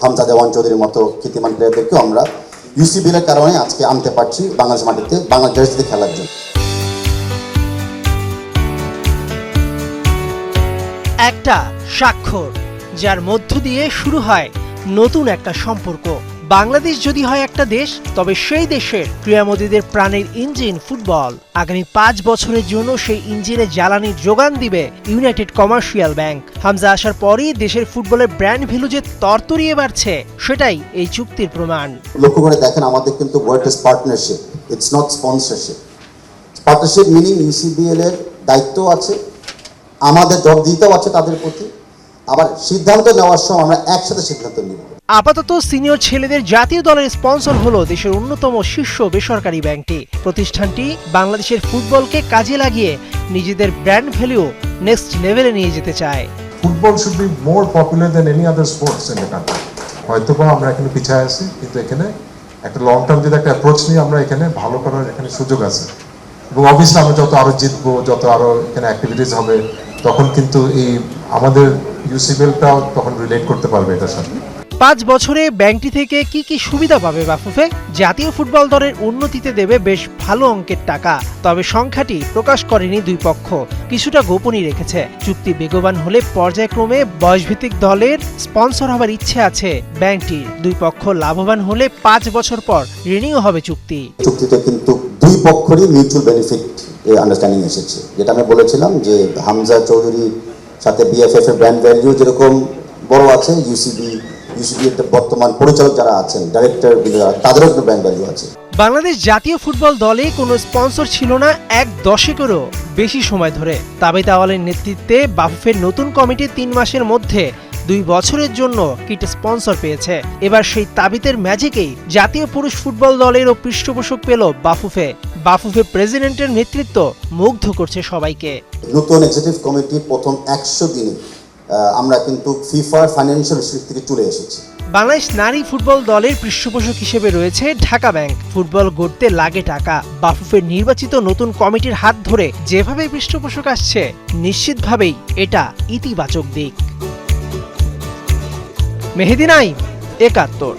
হামজা দেওয়ান চৌধুরীর মতো কীর্তিমান প্লেয়ারদেরকেও আমরা ইউসিবিএল এর কারণে আজকে আনতে পারছি বাংলাদেশ মাটিতে, বাংলাদেশে খেলার জন্য। একটা স্বাক্ষর যার মধ্য দিয়ে শুরু হয় নতুন একটা সম্পর্ক। বাংলাদেশ যদি হয় একটা দেশ, তবে সেই দেশের ক্রীড়ামোদীদের প্রাণের ইঞ্জিন ফুটবল। আগামী 5 বছরের জন্য সেই ইঞ্জিনে জ্বালানির যোগান দিবে ইউনাইটেড কমার্শিয়াল ব্যাংক। হামজা আসার পরই দেশের ফুটবলের ব্র্যান্ড ভ্যালু যে তরতরিয়ে বাড়ছে, সেটাই এই চুক্তির প্রমাণ। লক্ষ্য করে দেখেন, আমাদের কিন্তু word is partnership, it's not sponsorship. Partnership meaning UCBL এর দায়িত্ব আছে, আমাদের জবাবদিহিতাও আছে তাদের প্রতি। আবার সিদ্ধান্ত নেওয়ার সময় আমরা একসাথে সিদ্ধান্ত নিব। আপাতত সিনিয়র ছেলেদের জাতীয় দলের স্পন্সর হলো দেশের অন্যতম শীর্ষ বেসরকারি ব্যাংকটি। প্রতিষ্ঠানটি বাংলাদেশের ফুটবলকে কাজে লাগিয়ে নিজেদের ব্র্যান্ড ভ্যালু নেক্সট লেভেলে নিয়ে যেতে চায়। Football should be more popular than any other sports in the country. হয়তোবা আমরা এখানে পিছিয়ে আছি, কিন্তু এখানে একটা লং টার্ম যদি একটা অ্যাপ্রোচ নিয়ে আমরা এখানে ভালো করার এখানে সুযোগ আছে। এবং অবভিয়াসলি আমরা যত আরো জিতবো, যত আরো এখানে অ্যাক্টিভিটিস হবে, তখন কিন্তু এই আমাদের ইউসিবিএলটাও তখন রিলেট করতে পারবে এটার সাথে। 5 বছরে ব্যাংকটি থেকে কি কি সুবিধা পাবে বাফুফে? জাতীয় ফুটবল দলের উন্নতিতে দেবে বেশ ভালো অঙ্কের টাকা, তবে সংখ্যাটি প্রকাশ করেনি দুই পক্ষ, কিছুটা গোপনই রেখেছে। চুক্তি বেগবান হলে পর্যায়ক্রমে বয়সভিত্তিক দলের স্পন্সর হবার ইচ্ছে আছে ব্যাংকটির। দুই পক্ষ লাভবান হলে 5 বছর পর রিনিউ হবে চুক্তি। চুক্তিতে কিন্তু দুই পক্ষেরই মিউচুয়াল বেনিফিট আন্ডারস্ট্যান্ডিং এসেছে। যেটা আমি বলেছিলাম যে হামজা চৌধুরীর সাথে বিএফএফ এর ব্র্যান্ড ভ্যালু যেরকম বড় আছে, ইউসিবি বর্তমান পরিচালক যারা আছেন, ডাইরেক্টর, তাদেরও কিন্তু ব্র্যান্ড ভ্যালু আছে। বাংলাদেশ জাতীয় ফুটবল দলে কোনো স্পন্সর ছিল না 1 দশকেরও বেশি সময় ধরে। তাবিত আওয়ালের নেতৃত্বে বাফুফের নতুন কমিটি 3 মাসের মধ্যে 2 বছরের জন্য কিট স্পন্সর পেয়েছে। এবার সেই তাবিতের ম্যাজিকেই জাতীয় পুরুষ ফুটবল দলেরও পৃষ্ঠপোষক পেল বাফুফে। বাফুফে প্রেসিডেন্টের নেতৃত্ব মুগ্ধ করছে সবাইকে। নতুন এক্সিকিউটিভ কমিটির প্রথম 100 দিনে আমরা কিন্তু ফিফার ফাইন্যান্সিয়াল রিস্ট্রিক্ট থেকে চলে এসেছি। বাংলাদেশ নারী ফুটবল দলের পৃষ্ঠপোষক হিসেবে রয়েছে ঢাকা ব্যাংক। ফুটবল গড়তে লাগে টাকা। বাফুফের নির্বাচিত নতুন কমিটির হাত ধরে যেভাবে পৃষ্ঠপোষক আসছে, নিশ্চিতভাবেই এটা ইতিবাচক দিক। মেহেদী নাইম, ৭১।